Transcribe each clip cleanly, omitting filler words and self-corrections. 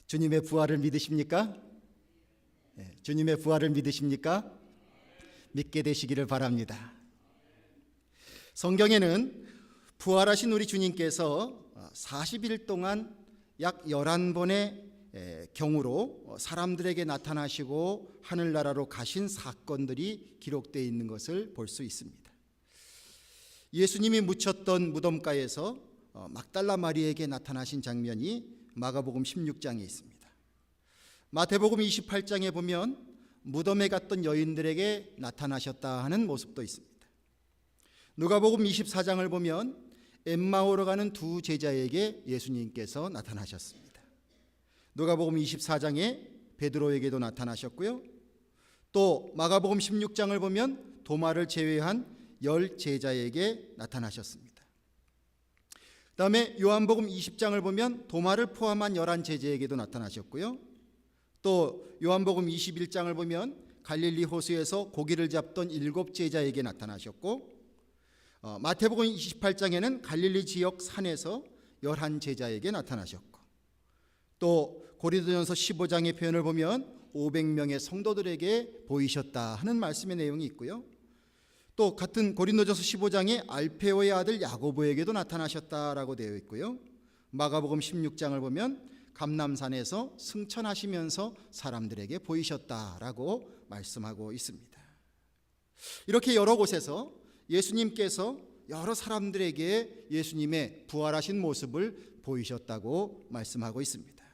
주님의 부활을 믿으십니까? 주님의 부활을 믿으십니까? 믿게 되시기를 바랍니다. 성경에는 부활하신 우리 주님께서 40일 동안 약 11번의 경우로 사람들에게 나타나시고 하늘나라로 가신 사건들이 기록되어 있는 것을 볼 수 있습니다. 예수님이 묻혔던 무덤가에서 막달라 마리에게 나타나신 장면이 마가복음 16장에 있습니다. 마태복음 28장에 보면 무덤에 갔던 여인들에게 나타나셨다 하는 모습도 있습니다. 누가복음 24장을 보면 엠마오로 가는 두 제자에게 예수님께서 나타나셨습니다. 누가복음 24장에 베드로에게도 나타나셨고요. 또 마가복음 16장을 보면 도마를 제외한 10 제자에게 나타나셨습니다. 그 다음에 요한복음 20장을 보면 도마를 포함한 11 제자에게도 나타나셨고요. 또 요한복음 21장을 보면 갈릴리 호수에서 고기를 잡던 7 제자에게 나타나셨고, 마태복음 28장에는 갈릴리 지역 산에서 11 제자에게 나타나셨고, 또 고린도전서 15장의 표현을 보면 500명의 성도들에게 보이셨다 하는 말씀의 내용이 있고요. 또 같은 고린도전서 15장에 알페오의 아들 야고보에게도 나타나셨다라고 되어 있고요. 마가복음 16장을 보면 감람산에서 승천하시면서 사람들에게 보이셨다라고 말씀하고 있습니다. 이렇게 여러 곳에서 예수님께서 여러 사람들에게 예수님의 부활하신 모습을 보이셨다고 말씀하고 있습니다.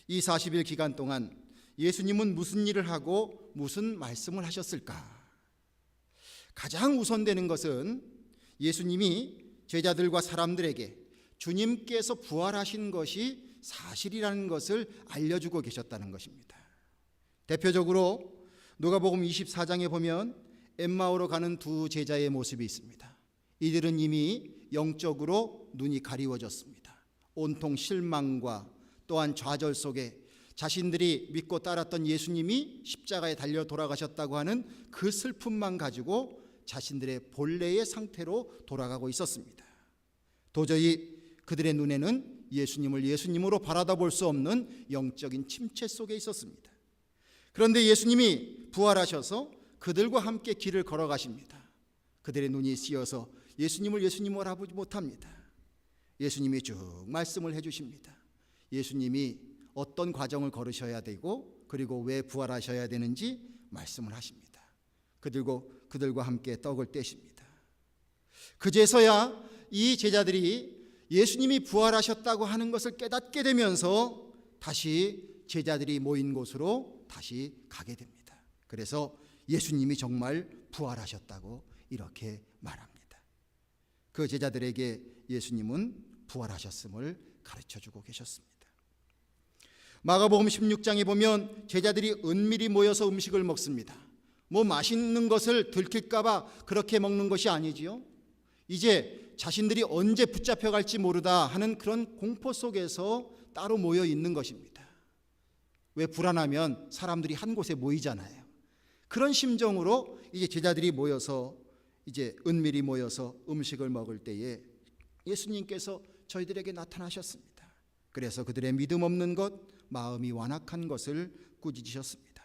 이 40일 기간 동안 예수님은 무슨 일을 하고 무슨 말씀을 하셨을까? 가장 우선되는 것은 예수님이 제자들과 사람들에게 주님께서 부활하신 것이 사실이라는 것을 알려주고 계셨다는 것입니다. 대표적으로 누가복음 24장에 보면 엠마오로 가는 두 제자의 모습이 있습니다. 이들은 이미 영적으로 눈이 가리워졌습니다. 온통 실망과 또한 좌절 속에 자신들이 믿고 따랐던 예수님이 십자가에 달려 돌아가셨다고 하는 그 슬픔만 가지고 자신들의 본래의 상태로 돌아가고 있었습니다. 도저히 그들의 눈에는 예수님을 예수님으로 바라다 볼 수 없는 영적인 침체 속에 있었습니다. 그런데 예수님이 부활하셔서 그들과 함께 길을 걸어가십니다. 그들의 눈이 씌어서 예수님을 예수님으로 알아보지 못합니다. 예수님이 쭉 말씀을 해주십니다. 예수님이 어떤 과정을 걸으셔야 되고 그리고 왜 부활하셔야 되는지 말씀을 하십니다. 그들과 함께 떡을 떼십니다. 그제서야 이 제자들이 예수님이 부활하셨다고 하는 것을 깨닫게 되면서 다시 제자들이 모인 곳으로 다시 가게 됩니다. 그래서 예수님이 정말 부활하셨다고 이렇게 말합니다. 그 제자들에게 예수님은 부활하셨음을 가르쳐주고 계셨습니다. 마가복음 16장에 보면 제자들이 은밀히 모여서 음식을 먹습니다. 맛있는 것을 들킬까 봐 그렇게 먹는 것이 아니지요. 이제 자신들이 언제 붙잡혀갈지 모르다 하는 그런 공포 속에서 따로 모여 있는 것입니다. 왜 불안하면 사람들이 한 곳에 모이잖아요. 그런 심정으로 이제 제자들이 모여서 이제 은밀히 모여서 음식을 먹을 때에 예수님께서 저희들에게 나타나셨습니다. 그래서 그들의 믿음 없는 것, 마음이 완악한 것을 꾸짖으셨습니다.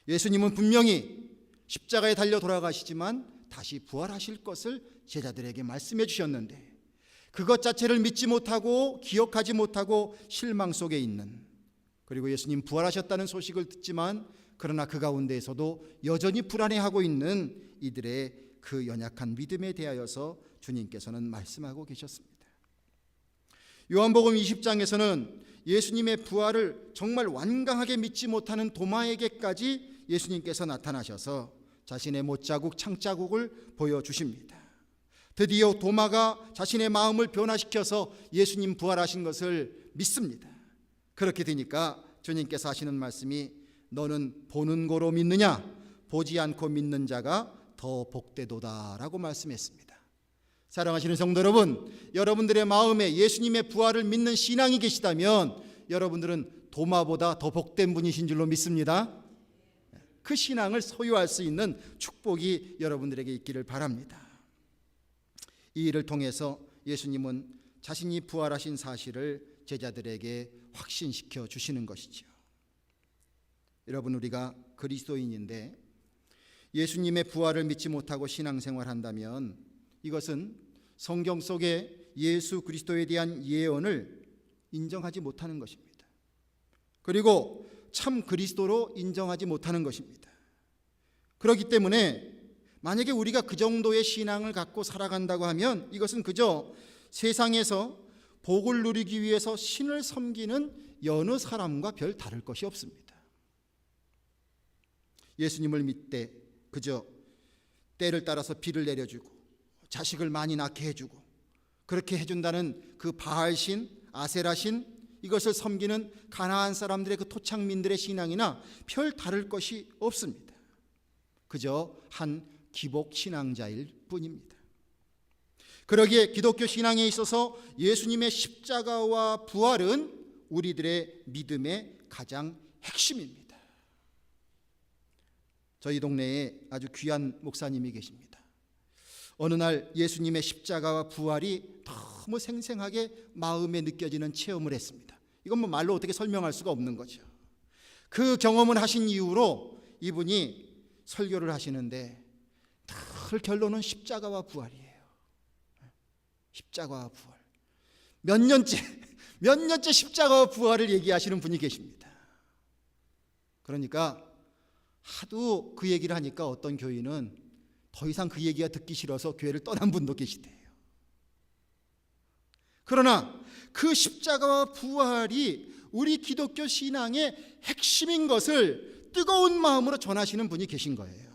예수님은 분명히 십자가에 달려 돌아가시지만 다시 부활하실 것을 제자들에게 말씀해 주셨는데 그것 자체를 믿지 못하고 기억하지 못하고 실망 속에 있는, 그리고 예수님 부활하셨다는 소식을 듣지만 그러나 그 가운데에서도 여전히 불안해하고 있는 이들의 그 연약한 믿음에 대하여서 주님께서는 말씀하고 계셨습니다. 요한복음 20장에서는 예수님의 부활을 정말 완강하게 믿지 못하는 도마에게까지 예수님께서 나타나셔서 자신의 못자국, 창자국을 보여주십니다. 드디어 도마가 자신의 마음을 변화시켜서 예수님 부활하신 것을 믿습니다. 그렇게 되니까 주님께서 하시는 말씀이 너는 보는 거로 믿느냐? 보지 않고 믿는 자가 더 복되도다 라고 말씀했습니다. 사랑하시는 성도 여러분, 여러분들의 마음에 예수님의 부활을 믿는 신앙이 계시다면 여러분들은 도마보다 더 복된 분이신 줄로 믿습니다. 그 신앙을 소유할 수 있는 축복이 여러분들에게 있기를 바랍니다. 이 일을 통해서 예수님은 자신이 부활하신 사실을 제자들에게 확신시켜 주시는 것이죠. 여러분, 우리가 그리스도인인데 예수님의 부활을 믿지 못하고 신앙생활한다면 이것은 성경 속에 예수 그리스도에 대한 예언을 인정하지 못하는 것입니다. 그리고 참 그리스도로 인정하지 못하는 것입니다. 그렇기 때문에 만약에 우리가 그 정도의 신앙을 갖고 살아간다고 하면 이것은 그저 세상에서 복을 누리기 위해서 신을 섬기는 여느 사람과 별 다를 것이 없습니다. 예수님을 믿되 그저 때를 따라서 비를 내려주고 자식을 많이 낳게 해주고 그렇게 해준다는 그 바알신, 아세라신, 이것을 섬기는 가나안 사람들의 그 토착민들의 신앙이나 별 다를 것이 없습니다. 그저 한 기복 신앙자일 뿐입니다. 그러기에 기독교 신앙에 있어서 예수님의 십자가와 부활은 우리들의 믿음의 가장 핵심입니다. 저희 동네에 아주 귀한 목사님이 계십니다. 어느 날 예수님의 십자가와 부활이 너무 생생하게 마음에 느껴지는 체험을 했습니다. 이건 뭐 말로 어떻게 설명할 수가 없는 거죠. 그 경험을 하신 이후로 이분이 설교를 하시는데 늘 결론은 십자가와 부활이에요. 십자가와 부활. 몇 년째 십자가와 부활을 얘기하시는 분이 계십니다. 그러니까 하도 그 얘기를 하니까 어떤 교인은 더 이상 그 얘기가 듣기 싫어서 교회를 떠난 분도 계시대요. 그러나 그 십자가와 부활이 우리 기독교 신앙의 핵심인 것을 뜨거운 마음으로 전하시는 분이 계신 거예요.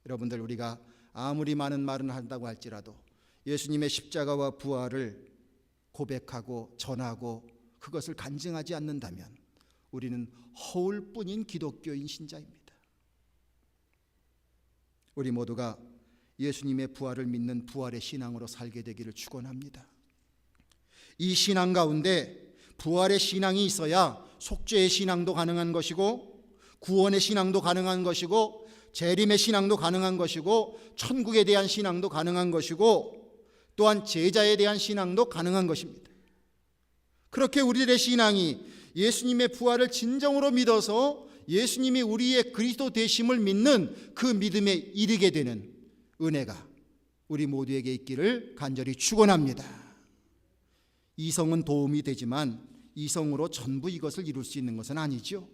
여러분들, 우리가 아무리 많은 말을 한다고 할지라도 예수님의 십자가와 부활을 고백하고 전하고 그것을 간증하지 않는다면 우리는 허울 뿐인 기독교인 신자입니다. 우리 모두가 예수님의 부활을 믿는 부활의 신앙으로 살게 되기를 축원합니다. 이 신앙 가운데 부활의 신앙이 있어야 속죄의 신앙도 가능한 것이고 구원의 신앙도 가능한 것이고 재림의 신앙도 가능한 것이고 천국에 대한 신앙도 가능한 것이고 또한 제자에 대한 신앙도 가능한 것입니다. 그렇게 우리들의 신앙이 예수님의 부활을 진정으로 믿어서 예수님이 우리의 그리스도 되심을 믿는 그 믿음에 이르게 되는 은혜가 우리 모두에게 있기를 간절히 축원합니다. 이성은 도움이 되지만 이성으로 전부 이것을 이룰 수 있는 것은 아니죠.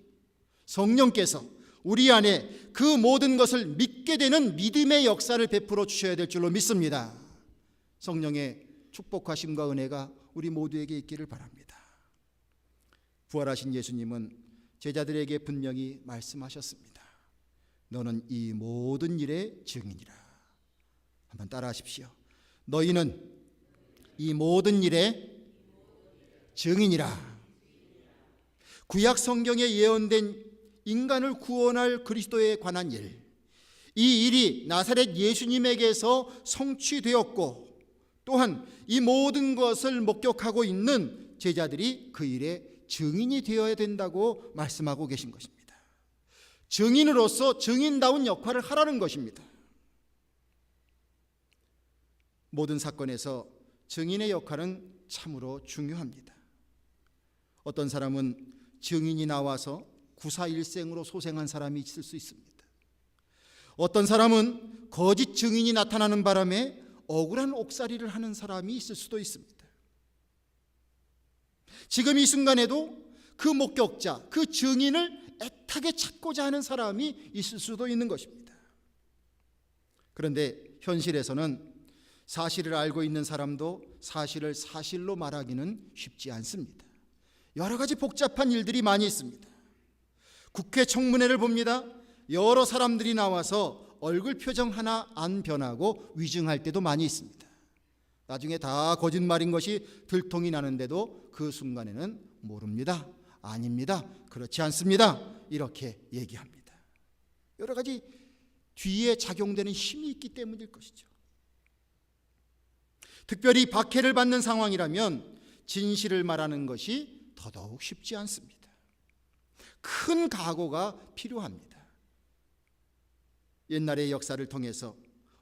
성령께서 우리 안에 그 모든 것을 믿게 되는 믿음의 역사를 베풀어 주셔야 될 줄로 믿습니다. 성령의 축복하심과 은혜가 우리 모두에게 있기를 바랍니다. 부활하신 예수님은 제자들에게 분명히 말씀하셨습니다. 너는 이 모든 일의 증인이라. 한번 따라하십시오. 너희는 이 모든 일의 증인이라. 구약 성경에 예언된 인간을 구원할 그리스도에 관한 일, 이 일이 나사렛 예수님에게서 성취되었고 또한 이 모든 것을 목격하고 있는 제자들이 그 일의 증인이 되어야 된다고 말씀하고 계신 것입니다. 증인으로서 증인다운 역할을 하라는 것입니다. 모든 사건에서 증인의 역할은 참으로 중요합니다. 어떤 사람은 증인이 나와서 구사일생으로 소생한 사람이 있을 수 있습니다. 어떤 사람은 거짓 증인이 나타나는 바람에 억울한 옥살이를 하는 사람이 있을 수도 있습니다. 지금 이 순간에도 그 목격자, 그 증인을 애타게 찾고자 하는 사람이 있을 수도 있는 것입니다. 그런데 현실에서는 사실을 알고 있는 사람도 사실을 사실로 말하기는 쉽지 않습니다. 여러 가지 복잡한 일들이 많이 있습니다. 국회 청문회를 봅니다. 여러 사람들이 나와서 얼굴 표정 하나 안 변하고 위증할 때도 많이 있습니다. 나중에 다 거짓말인 것이 들통이 나는데도 그 순간에는 모릅니다. 아닙니다. 그렇지 않습니다. 이렇게 얘기합니다. 여러 가지 뒤에 작용되는 힘이 있기 때문일 것이죠. 특별히 박해를 받는 상황이라면 진실을 말하는 것이 더더욱 쉽지 않습니다. 큰 각오가 필요합니다. 옛날의 역사를 통해서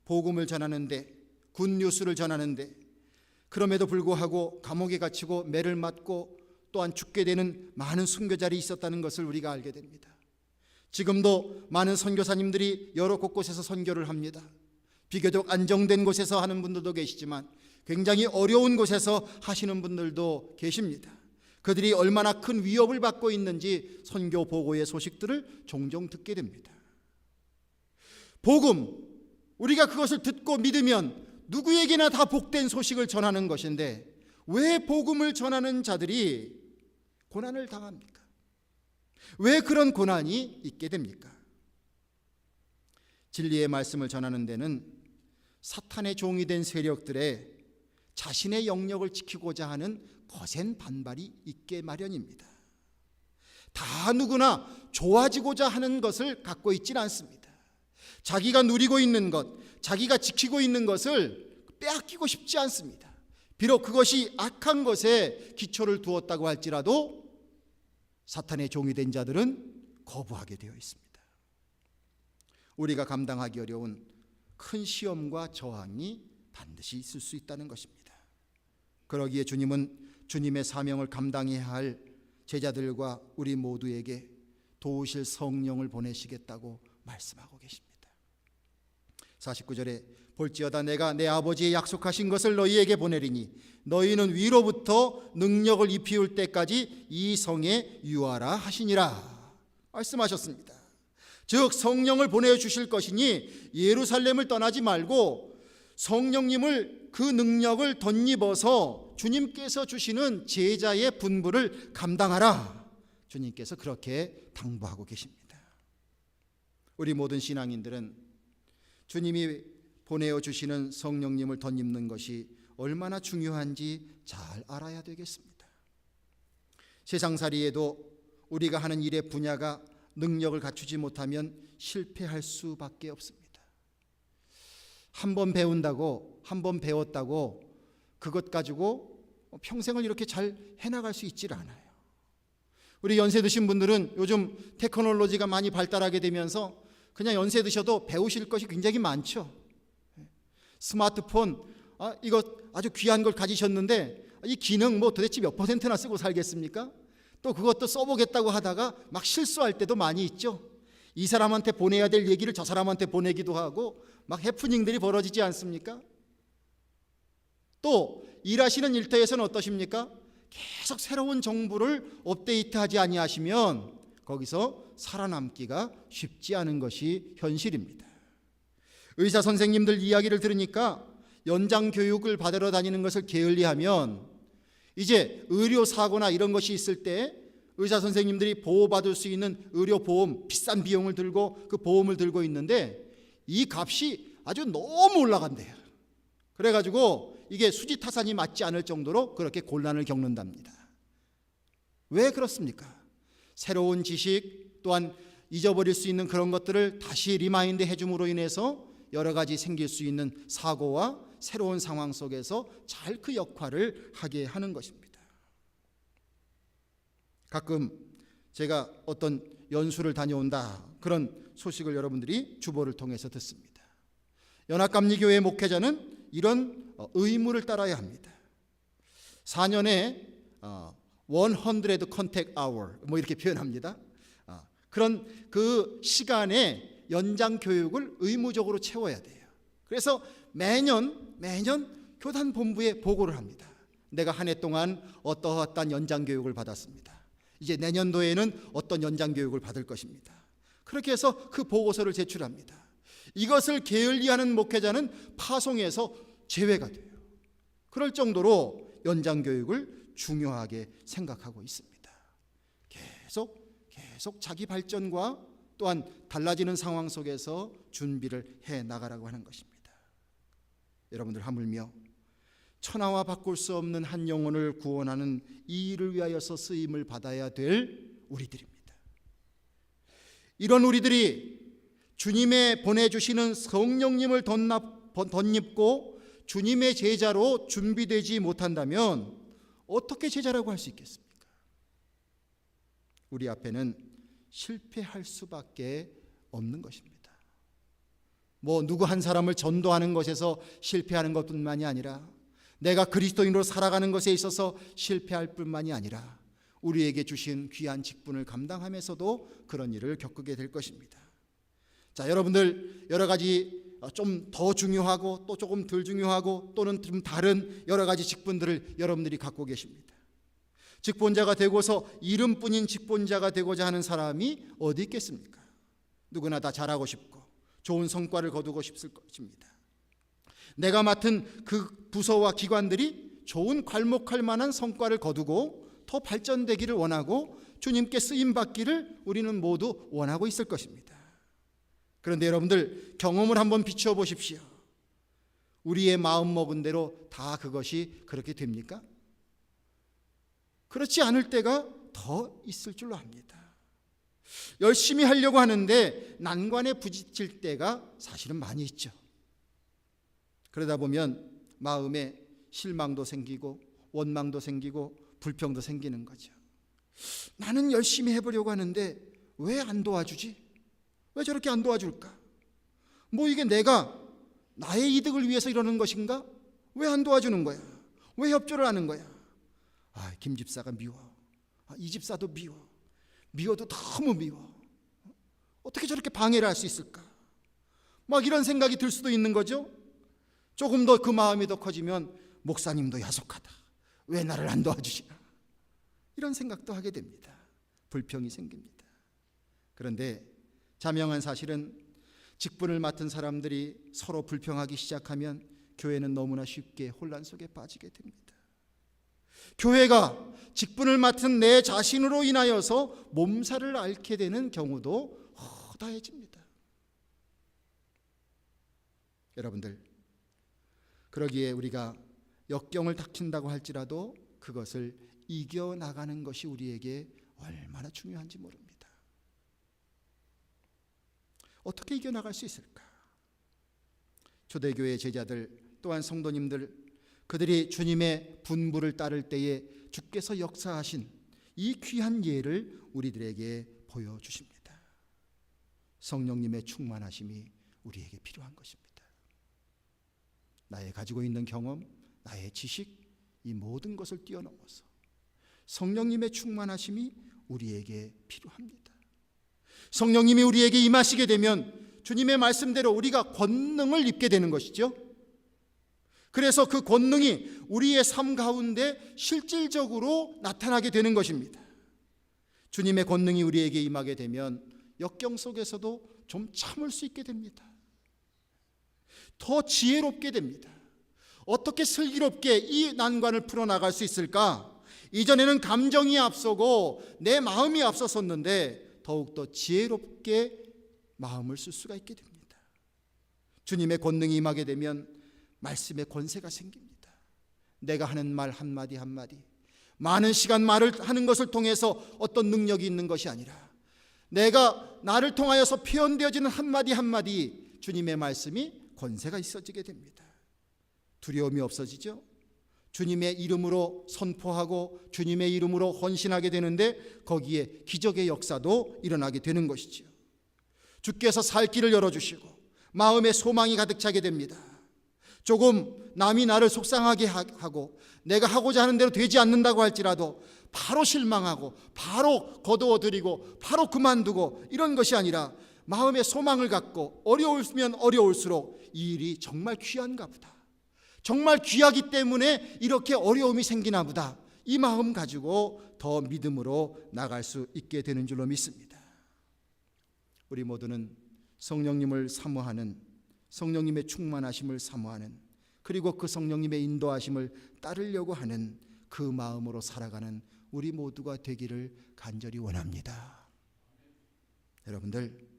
복음을 전하는데, 굿뉴스를 전하는데 그럼에도 불구하고 감옥에 갇히고 매를 맞고 또한 죽게 되는 많은 순교자들이 있었다는 것을 우리가 알게 됩니다. 지금도 많은 선교사님들이 여러 곳곳에서 선교를 합니다. 비교적 안정된 곳에서 하는 분들도 계시지만 굉장히 어려운 곳에서 하시는 분들도 계십니다. 그들이 얼마나 큰 위협을 받고 있는지 선교 보고의 소식들을 종종 듣게 됩니다. 복음, 우리가 그것을 듣고 믿으면 누구에게나 다 복된 소식을 전하는 것인데 왜 복음을 전하는 자들이 고난을 당합니까? 왜 그런 고난이 있게 됩니까? 진리의 말씀을 전하는 데는 사탄의 종이 된 세력들의 자신의 영역을 지키고자 하는 거센 반발이 있게 마련입니다. 다 누구나 좋아지고자 하는 것을 갖고 있지는 않습니다. 자기가 누리고 있는 것, 자기가 지키고 있는 것을 빼앗기고 싶지 않습니다. 비록 그것이 악한 것에 기초를 두었다고 할지라도 사탄의 종이 된 자들은 거부하게 되어 있습니다. 우리가 감당하기 어려운 큰 시험과 저항이 반드시 있을 수 있다는 것입니다. 그러기에 주님은 주님의 사명을 감당해야 할 제자들과 우리 모두에게 도우실 성령을 보내시겠다고 말씀하고 계십니다. 49절에 볼지어다 내가 내 아버지의 약속하신 것을 너희에게 보내리니 너희는 위로부터 능력을 입히울 때까지 이 성에 유하라 하시니라 말씀하셨습니다. 즉 성령을 보내주실 것이니 예루살렘을 떠나지 말고 성령님을 그 능력을 덧입어서 주님께서 주시는 제자의 분부를 감당하라. 주님께서 그렇게 당부하고 계십니다. 우리 모든 신앙인들은 주님이 보내어 주시는 성령님을 덧입는 것이 얼마나 중요한지 잘 알아야 되겠습니다. 세상살이에도 우리가 하는 일의 분야가 능력을 갖추지 못하면 실패할 수밖에 없습니다. 한 번 배운다고, 한 번 배웠다고 그것 가지고 평생을 이렇게 잘 해나갈 수 있질 않아요. 우리 연세 드신 분들은 요즘 테크놀로지가 많이 발달하게 되면서 그냥 연세 드셔도 배우실 것이 굉장히 많죠. 스마트폰, 이거 아주 귀한 걸 가지셨는데 이 기능 뭐 도대체 몇 %나 쓰고 살겠습니까? 또 그것도 써보겠다고 하다가 막 실수할 때도 많이 있죠. 이 사람한테 보내야 될 얘기를 저 사람한테 보내기도 하고 막 해프닝들이 벌어지지 않습니까? 또 일하시는 일터에서는 어떠십니까? 계속 새로운 정보를 업데이트하지 아니하시면 거기서 살아남기가 쉽지 않은 것이 현실입니다. 의사 선생님들 이야기를 들으니까 연장 교육을 받으러 다니는 것을 게을리하면 이제 의료 사고나 이런 것이 있을 때 의사 선생님들이 보호받을 수 있는 의료보험 비싼 비용을 들고 그 보험을 들고 있는데 이 값이 아주 너무 올라간대요. 그래가지고 이게 수지타산이 맞지 않을 정도로 그렇게 곤란을 겪는답니다. 왜 그렇습니까? 새로운 지식 또한 잊어버릴 수 있는 그런 것들을 다시 리마인드 해줌으로 인해서 여러 가지 생길 수 있는 사고와 새로운 상황 속에서 잘 그 역할을 하게 하는 것입니다. 가끔 제가 어떤 연수를 다녀온다 그런 소식을 여러분들이 주보를 통해서 듣습니다. 연합감리교회 목회자는 이런 의무를 따라야 합니다. 4년에 100 contact hour 뭐 이렇게 표현합니다. 그런 그 시간에 연장 교육을 의무적으로 채워야 돼요. 그래서 매년 교단 본부에 보고를 합니다. 내가 한 해 동안 어떠한 연장 교육을 받았습니다. 이제 내년도에는 어떤 연장 교육을 받을 것입니다. 그렇게 해서 그 보고서를 제출합니다. 이것을 게을리하는 목회자는 파송에서 제외가 돼요. 그럴 정도로 연장 교육을 중요하게 생각하고 있습니다. 계속 자기 발전과 또한 달라지는 상황 속에서 준비를 해 나가라고 하는 것입니다. 여러분들 하물며 천하와 바꿀 수 없는 한 영혼을 구원하는 이 일을 위하여서 쓰임을 받아야 될 우리들입니다. 이런 우리들이 주님의 보내주시는 성령님을 덧입고 주님의 제자로 준비되지 못한다면 어떻게 제자라고 할 수 있겠습니까? 우리 앞에는 실패할 수밖에 없는 것입니다. 뭐 누구 한 사람을 전도하는 것에서 실패하는 것뿐만이 아니라 내가 그리스도인으로 살아가는 것에 있어서 실패할 뿐만이 아니라 우리에게 주신 귀한 직분을 감당하면서도 그런 일을 겪게 될 것입니다. 자, 여러분들 여러 가지 좀 더 중요하고 또 조금 덜 중요하고 또는 좀 다른 여러 가지 직분들을 여러분들이 갖고 계십니다. 직분자가 되고서 이름뿐인 직분자가 되고자 하는 사람이 어디 있겠습니까? 누구나 다 잘하고 싶고 좋은 성과를 거두고 싶을 것입니다. 내가 맡은 그 부서와 기관들이 좋은 괄목할 만한 성과를 거두고 더 발전되기를 원하고 주님께 쓰임받기를 우리는 모두 원하고 있을 것입니다. 그런데 여러분들 경험을 한번 비추어 보십시오. 우리의 마음 먹은 대로 다 그것이 그렇게 됩니까? 그렇지 않을 때가 더 있을 줄로 압니다. 열심히 하려고 하는데 난관에 부딪힐 때가 사실은 많이 있죠. 그러다 보면 마음에 실망도 생기고 원망도 생기고 불평도 생기는 거죠. 나는 열심히 해보려고 하는데 왜 안 도와주지? 왜 저렇게 안 도와줄까? 뭐 이게 내가 나의 이득을 위해서 이러는 것인가? 왜 안 도와주는 거야? 왜 협조를 하는 거야? 김 집사가 미워. 이 집사도 미워. 미워도 너무 미워. 어떻게 저렇게 방해를 할 수 있을까? 막 이런 생각이 들 수도 있는 거죠. 조금 더 그 마음이 더 커지면 목사님도 야속하다. 왜 나를 안 도와주시나? 이런 생각도 하게 됩니다. 불평이 생깁니다. 그런데 자명한 사실은 직분을 맡은 사람들이 서로 불평하기 시작하면 교회는 너무나 쉽게 혼란 속에 빠지게 됩니다. 교회가 직분을 맡은 내 자신으로 인하여서 몸살을 앓게 되는 경우도 허다해집니다. 여러분들, 그러기에 우리가 역경을 닥친다고 할지라도 그것을 이겨나가는 것이 우리에게 얼마나 중요한지 모릅니다. 어떻게 이겨나갈 수 있을까? 초대교회 제자들 또한 성도님들, 그들이 주님의 분부를 따를 때에 주께서 역사하신 이 귀한 예를 우리들에게 보여주십니다. 성령님의 충만하심이 우리에게 필요한 것입니다. 나의 가지고 있는 경험, 나의 지식, 이 모든 것을 뛰어넘어서 성령님의 충만하심이 우리에게 필요합니다. 성령님이 우리에게 임하시게 되면 주님의 말씀대로 우리가 권능을 입게 되는 것이죠. 그래서 그 권능이 우리의 삶 가운데 실질적으로 나타나게 되는 것입니다. 주님의 권능이 우리에게 임하게 되면 역경 속에서도 좀 참을 수 있게 됩니다. 더 지혜롭게 됩니다. 어떻게 슬기롭게 이 난관을 풀어나갈 수 있을까? 이전에는 감정이 앞서고 내 마음이 앞섰었는데 더욱더 지혜롭게 마음을 쓸 수가 있게 됩니다. 주님의 권능이 임하게 되면 말씀의 권세가 생깁니다. 내가 하는 말 한마디 한마디, 많은 시간 말을 하는 것을 통해서 어떤 능력이 있는 것이 아니라 내가 나를 통하여서 표현되어지는 한마디 한마디 주님의 말씀이 권세가 있어지게 됩니다. 두려움이 없어지죠. 주님의 이름으로 선포하고 주님의 이름으로 헌신하게 되는데 거기에 기적의 역사도 일어나게 되는 것이죠. 주께서 살 길을 열어주시고 마음에 소망이 가득 차게 됩니다. 조금 남이 나를 속상하게 하고 내가 하고자 하는 대로 되지 않는다고 할지라도 바로 실망하고 바로 거두어들이고 바로 그만두고 이런 것이 아니라 마음에 소망을 갖고 어려우면 어려울수록 이 일이 정말 귀한가 보다, 정말 귀하기 때문에 이렇게 어려움이 생기나 보다, 이 마음 가지고 더 믿음으로 나갈 수 있게 되는 줄로 믿습니다. 우리 모두는 성령님을 사모하는, 성령님의 충만하심을 사모하는, 그리고 그 성령님의 인도하심을 따르려고 하는 그 마음으로 살아가는 우리 모두가 되기를 간절히 원합니다. 여러분들,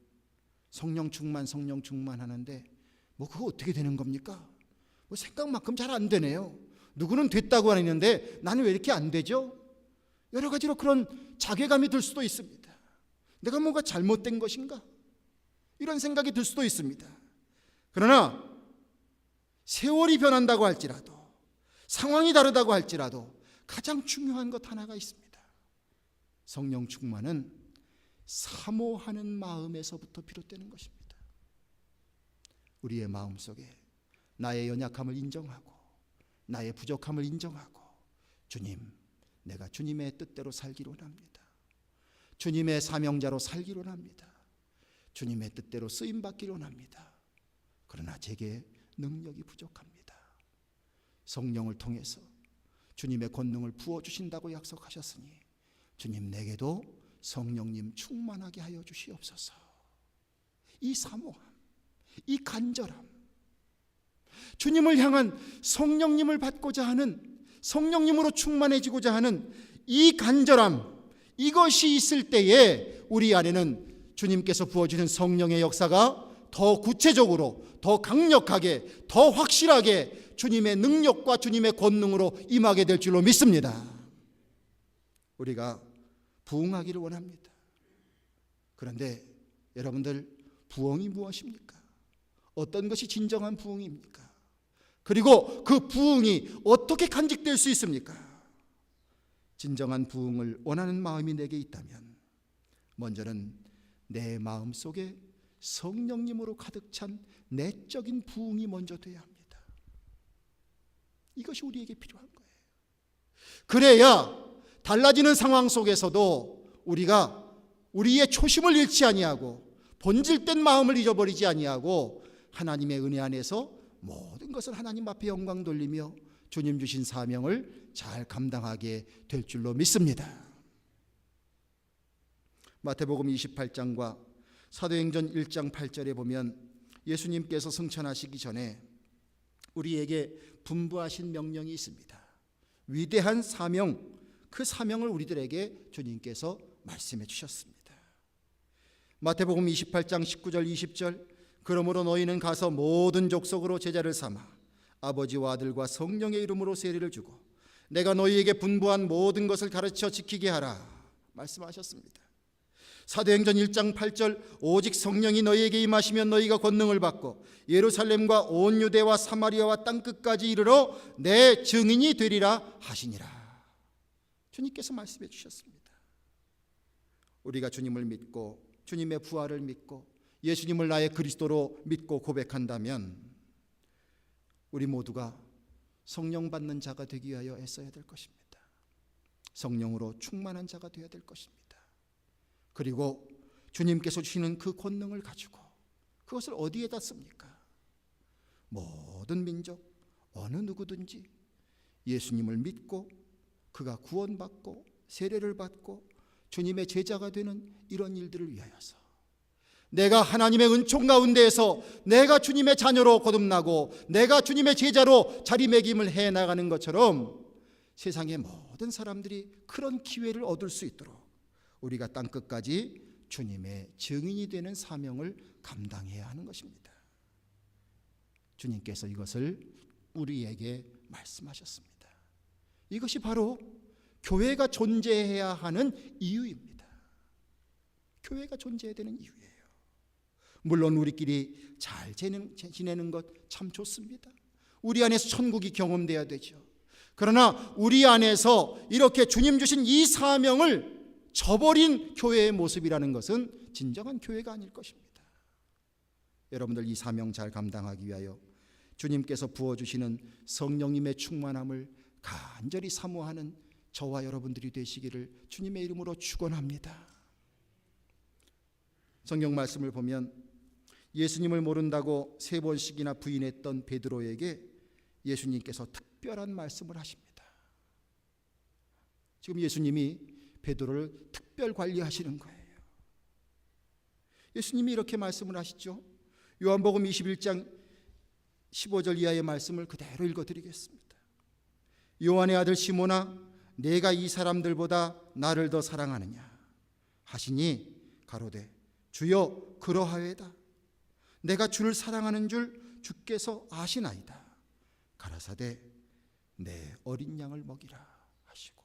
성령 충만 하는데 뭐 그거 어떻게 되는 겁니까? 뭐 생각만큼 잘 안 되네요. 누구는 됐다고 하는데 나는 왜 이렇게 안 되죠? 여러 가지로 그런 자괴감이 들 수도 있습니다. 내가 뭔가 잘못된 것인가? 이런 생각이 들 수도 있습니다. 그러나 세월이 변한다고 할지라도, 상황이 다르다고 할지라도 가장 중요한 것 하나가 있습니다. 성령 충만은 사모하는 마음에서부터 비롯되는 것입니다. 우리의 마음속에 나의 연약함을 인정하고 나의 부족함을 인정하고 주님, 내가 주님의 뜻대로 살기로 합니다. 주님의 사명자로 살기로 합니다. 주님의 뜻대로 쓰임받기로 합니다. 그러나 제게 능력이 부족합니다. 성령을 통해서 주님의 권능을 부어주신다고 약속하셨으니 주님 내게도 성령님 충만하게 하여 주시옵소서. 이 사모함, 이 간절함, 주님을 향한 성령님을 받고자 하는, 성령님으로 충만해지고자 하는 이 간절함, 이것이 있을 때에 우리 안에는 주님께서 부어주는 성령의 역사가 더 구체적으로, 더 강력하게, 더 확실하게 주님의 능력과 주님의 권능으로 임하게 될 줄로 믿습니다. 우리가 부흥하기를 원합니다. 그런데 여러분들, 부흥이 무엇입니까? 어떤 것이 진정한 부흥입니까? 그리고 그 부흥이 어떻게 간직될 수 있습니까? 진정한 부흥을 원하는 마음이 내게 있다면 먼저는 내 마음속에 성령님으로 가득 찬 내적인 부흥이 먼저 돼야 합니다. 이것이 우리에게 필요한 거예요. 그래야 달라지는 상황 속에서도 우리가 우리의 초심을 잃지 아니하고 본질된 마음을 잊어버리지 아니하고 하나님의 은혜 안에서 모든 것을 하나님 앞에 영광 돌리며 주님 주신 사명을 잘 감당하게 될 줄로 믿습니다. 마태복음 28장과 사도행전 1장 8절에 보면 예수님께서 승천하시기 전에 우리에게 분부하신 명령이 있습니다. 위대한 사명, 그 사명을 우리들에게 주님께서 말씀해 주셨습니다. 마태복음 28장 19절 20절, 그러므로 너희는 가서 모든 족속으로 제자를 삼아 아버지와 아들과 성령의 이름으로 세례를 주고 내가 너희에게 분부한 모든 것을 가르쳐 지키게 하라 말씀하셨습니다. 사도행전 1장 8절, 오직 성령이 너희에게 임하시면 너희가 권능을 받고 예루살렘과 온 유대와 사마리아와 땅끝까지 이르러 내 증인이 되리라 하시니라. 주님께서 말씀해 주셨습니다. 우리가 주님을 믿고 주님의 부활을 믿고 예수님을 나의 그리스도로 믿고 고백한다면 우리 모두가 성령 받는 자가 되기 위하여 애써야 될 것입니다. 성령으로 충만한 자가 되어야 될 것입니다. 그리고 주님께서 주시는 그 권능을 가지고 그것을 어디에다 씁니까? 모든 민족, 어느 누구든지 예수님을 믿고 그가 구원받고 세례를 받고 주님의 제자가 되는 이런 일들을 위하여서 내가 하나님의 은총 가운데에서 내가 주님의 자녀로 거듭나고 내가 주님의 제자로 자리매김을 해나가는 것처럼 세상의 모든 사람들이 그런 기회를 얻을 수 있도록 우리가 땅끝까지 주님의 증인이 되는 사명을 감당해야 하는 것입니다. 주님께서 이것을 우리에게 말씀하셨습니다. 이것이 바로 교회가 존재해야 하는 이유입니다. 교회가 존재해야 되는 이유예요. 물론 우리끼리 잘 지내는 것 참 좋습니다. 우리 안에서 천국이 경험돼야 되죠. 그러나 우리 안에서 이렇게 주님 주신 이 사명을 저버린 교회의 모습이라는 것은 진정한 교회가 아닐 것입니다. 여러분들 이 사명 잘 감당하기 위하여 주님께서 부어주시는 성령님의 충만함을 간절히 사모하는 저와 여러분들이 되시기를 주님의 이름으로 축원합니다. 성경 말씀을 보면 예수님을 모른다고 3번씩이나 부인했던 베드로에게 예수님께서 특별한 말씀을 하십니다. 지금 예수님이 베드로를 특별 관리하시는 거예요. 예수님이 이렇게 말씀을 하시죠. 요한복음 21장 15절 이하의 말씀을 그대로 읽어드리겠습니다. 요한의 아들 시몬아, 내가 이 사람들보다 나를 더 사랑하느냐 하시니 가로되 주여 그러하외다. 내가 주를 사랑하는 줄 주께서 아시나이다. 가라사대 내 어린 양을 먹이라 하시고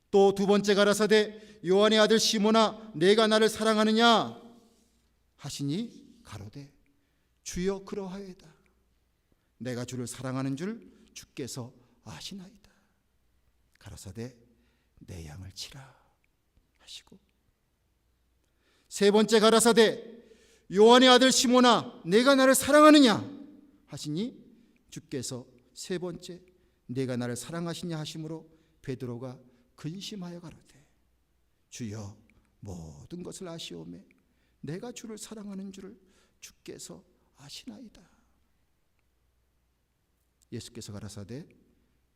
또 두 번째 가라사대 요한의 아들 시몬아, 내가 나를 사랑하느냐 하시니 가로되 주여 그러하외다. 내가 주를 사랑하는 줄 주께서 아시나이다. 가라사대 내 양을 치라 하시고 세 번째 가라사대 요한의 아들 시몬아, 내가 나를 사랑하느냐 하시니 주께서 세 번째 내가 나를 사랑하시냐 하심으로 베드로가 근심하여 가로되 주여 모든 것을 아시오매 내가 주를 사랑하는 줄을 주께서 아시나이다. 예수께서 가라사대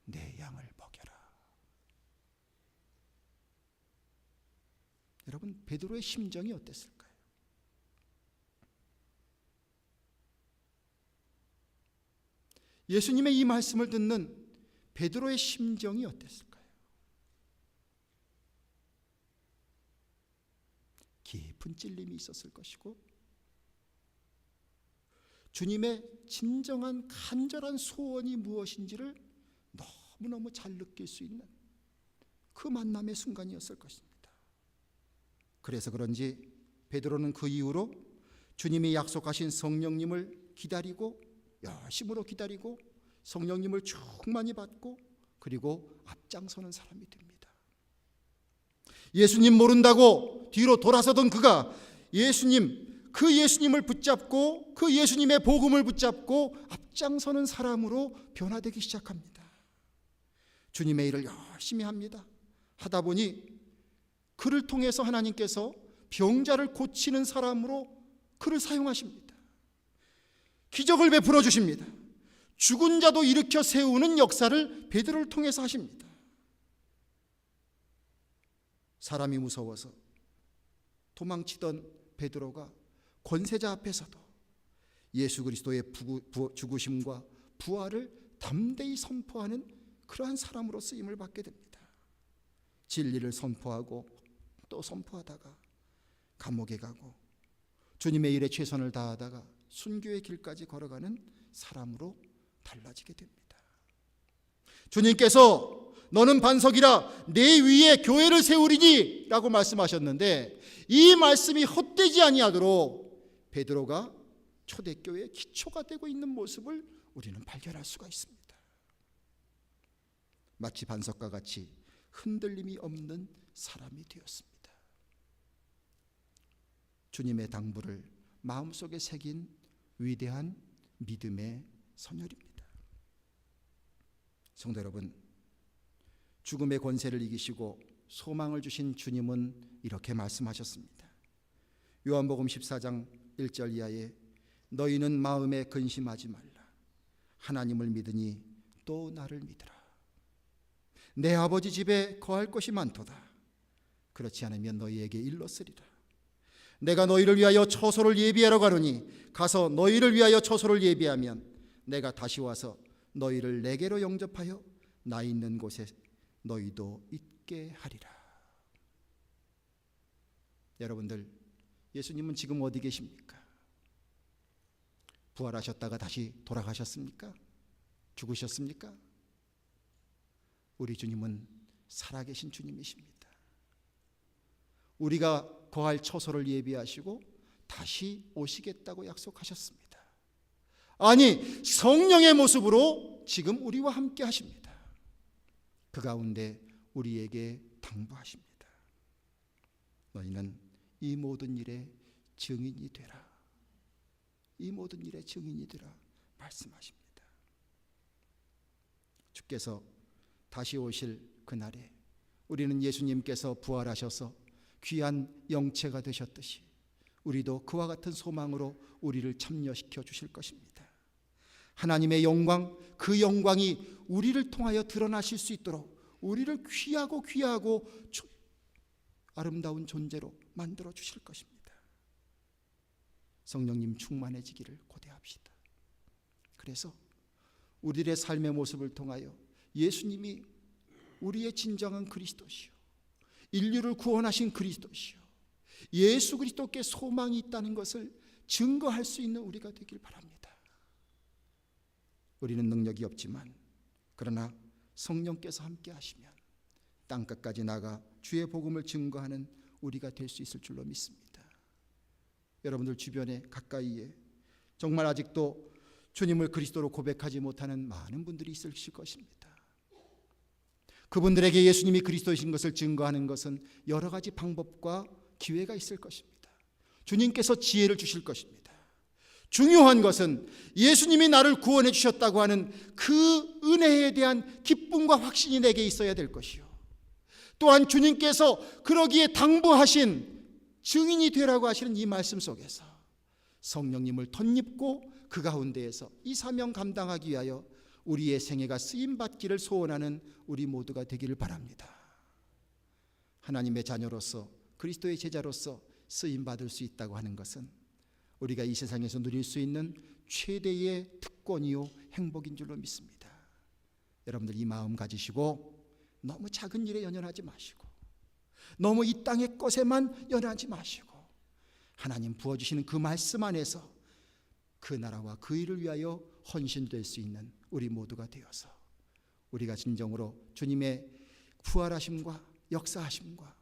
내 양을 먹여라. 여러분, 베드로의 심정이 어땠을까요? 예수님의 이 말씀을 듣는 베드로의 심정이 어땠을까요? 깊은 찔림이 있었을 것이고 주님의 진정한 간절한 소원이 무엇인지를 너무너무 잘 느낄 수 있는 그 만남의 순간이었을 것입니다. 그래서 그런지 베드로는 그 이후로 주님이 약속하신 성령님을 기다리고 열심으로 기다리고 성령님을 충만히 받고 그리고 앞장서는 사람이 됩니다. 예수님 모른다고 뒤로 돌아서던 그가 그 예수님을 붙잡고 그 예수님의 복음을 붙잡고 앞장서는 사람으로 변화되기 시작합니다. 주님의 일을 열심히 합니다. 하다 보니 그를 통해서 하나님께서 병자를 고치는 사람으로 그를 사용하십니다. 기적을 베풀어 주십니다. 죽은 자도 일으켜 세우는 역사를 베드로를 통해서 하십니다. 사람이 무서워서 도망치던 베드로가 권세자 앞에서도 예수 그리스도의 죽으심과 부활을 담대히 선포하는 그러한 사람으로 쓰임을 받게 됩니다. 진리를 선포하고 또 선포하다가 감옥에 가고 주님의 일에 최선을 다하다가 순교의 길까지 걸어가는 사람으로 달라지게 됩니다. 주님께서 너는 반석이라 내 위에 교회를 세우리니 라고 말씀하셨는데 이 말씀이 헛되지 아니하도록 베드로가 초대교회의 기초가 되고 있는 모습을 우리는 발견할 수가 있습니다. 마치 반석과 같이 흔들림이 없는 사람이 되었습니다. 주님의 당부를 마음속에 새긴 위대한 믿음의 선열입니다. 성도 여러분, 죽음의 권세를 이기시고 소망을 주신 주님은 이렇게 말씀하셨습니다. 요한복음 14장 1절 이하에 너희는 마음에 근심하지 말라. 하나님을 믿으니 또 나를 믿으라. 내 아버지 집에 거할 것이 많도다. 그렇지 않으면 너희에게 일렀으리라. 내가 너희를 위하여 처소를 예비하러 가노니 가서 너희를 위하여 처소를 예비하면 내가 다시 와서 너희를 내게로 영접하여 나 있는 곳에 너희도 있게 하리라. 여러분들, 예수님은 지금 어디 계십니까? 부활하셨다가 다시 돌아가셨습니까? 죽으셨습니까? 우리 주님은 살아계신 주님이십니다. 우리가 거할 처소를 예비하시고 다시 오시겠다고 약속하셨습니다. 아니, 성령의 모습으로 지금 우리와 함께 하십니다. 그 가운데 우리에게 당부하십니다. 너희는 이 모든 일의 증인이 되라. 이 모든 일의 증인이 되라 말씀하십니다. 주께서 다시 오실 그날에 우리는 예수님께서 부활하셔서 귀한 영체가 되셨듯이 우리도 그와 같은 소망으로 우리를 참여시켜 주실 것입니다. 하나님의 영광, 그 영광이 우리를 통하여 드러나실 수 있도록 우리를 귀하고 아름다운 존재로 만들어 주실 것입니다. 성령님 충만해지기를 고대합시다. 그래서 우리들의 삶의 모습을 통하여 예수님이 우리의 진정한 그리스도시요, 인류를 구원하신 그리스도시요, 예수 그리스도께 소망이 있다는 것을 증거할 수 있는 우리가 되길 바랍니다. 우리는 능력이 없지만 그러나 성령께서 함께 하시면 땅끝까지 나가 주의 복음을 증거하는 우리가 될 수 있을 줄로 믿습니다. 여러분들 주변에 가까이에 정말 아직도 주님을 그리스도로 고백하지 못하는 많은 분들이 있을 것입니다. 그분들에게 예수님이 그리스도이신 것을 증거하는 것은 여러 가지 방법과 기회가 있을 것입니다. 주님께서 지혜를 주실 것입니다. 중요한 것은 예수님이 나를 구원해 주셨다고 하는 그 은혜에 대한 기쁨과 확신이 내게 있어야 될 것이요, 또한 주님께서 그러기에 당부하신 증인이 되라고 하시는 이 말씀 속에서 성령님을 덧입고 그 가운데에서 이 사명 감당하기 위하여 우리의 생애가 쓰임받기를 소원하는 우리 모두가 되기를 바랍니다. 하나님의 자녀로서, 그리스도의 제자로서 쓰임받을 수 있다고 하는 것은 우리가 이 세상에서 누릴 수 있는 최대의 특권이요 행복인 줄로 믿습니다. 여러분들 이 마음 가지시고 너무 작은 일에 연연하지 마시고, 너무 이 땅의 것에만 연연하지 마시고, 하나님 부어주시는 그 말씀 안에서 그 나라와 그 일을 위하여 헌신될 수 있는 우리 모두가 되어서 우리가 진정으로 주님의 부활하심과 역사하심과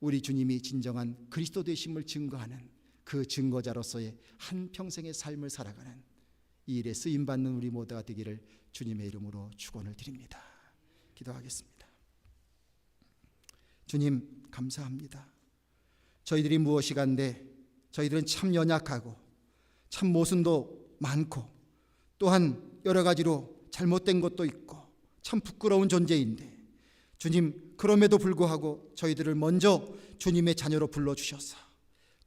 우리 주님이 진정한 그리스도 되심을 증거하는 그 증거자로서의 한평생의 삶을 살아가는 이 일에 쓰임받는 우리 모두가 되기를 주님의 이름으로 축원을 드립니다. 기도하겠습니다. 주님 감사합니다. 저희들이 무엇이간데 저희들은 참 연약하고 참 모순도 많고 또한 여러 가지로 잘못된 것도 있고 참 부끄러운 존재인데, 주님 그럼에도 불구하고 저희들을 먼저 주님의 자녀로 불러주셔서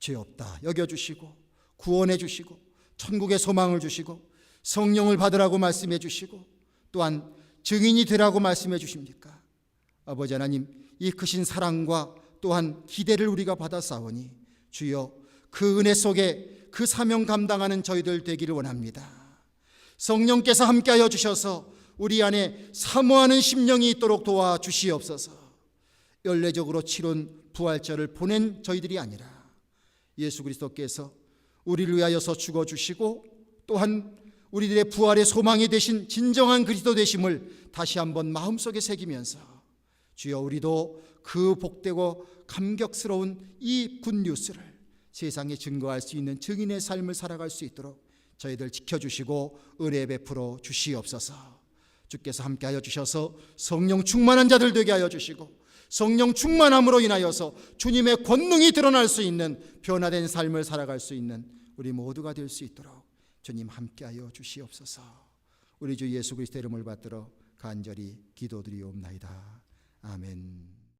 죄 없다 여겨주시고 구원해 주시고 천국의 소망을 주시고 성령을 받으라고 말씀해 주시고 또한 증인이 되라고 말씀해 주십니까? 아버지 하나님, 이 크신 사랑과 또한 기대를 우리가 받아싸우니 주여 그 은혜 속에 그 사명 감당하는 저희들 되기를 원합니다. 성령께서 함께하여 주셔서 우리 안에 사모하는 심령이 있도록 도와주시옵소서. 연례적으로 치른 부활절을 보낸 저희들이 아니라 예수 그리스도께서 우리를 위하여서 죽어주시고 또한 우리들의 부활의 소망이 되신 진정한 그리스도 되심을 다시 한번 마음속에 새기면서 주여 우리도 그 복되고 감격스러운 이 굿뉴스를 세상에 증거할 수 있는 증인의 삶을 살아갈 수 있도록 저희들 지켜주시고 은혜 베풀어 주시옵소서. 주께서 함께하여 주셔서 성령 충만한 자들 되게 하여 주시고 성령 충만함으로 인하여서 주님의 권능이 드러날 수 있는 변화된 삶을 살아갈 수 있는 우리 모두가 될 수 있도록 주님 함께하여 주시옵소서. 우리 주 예수 그리스도의 이름을 받들어 간절히 기도드리옵나이다. 아멘.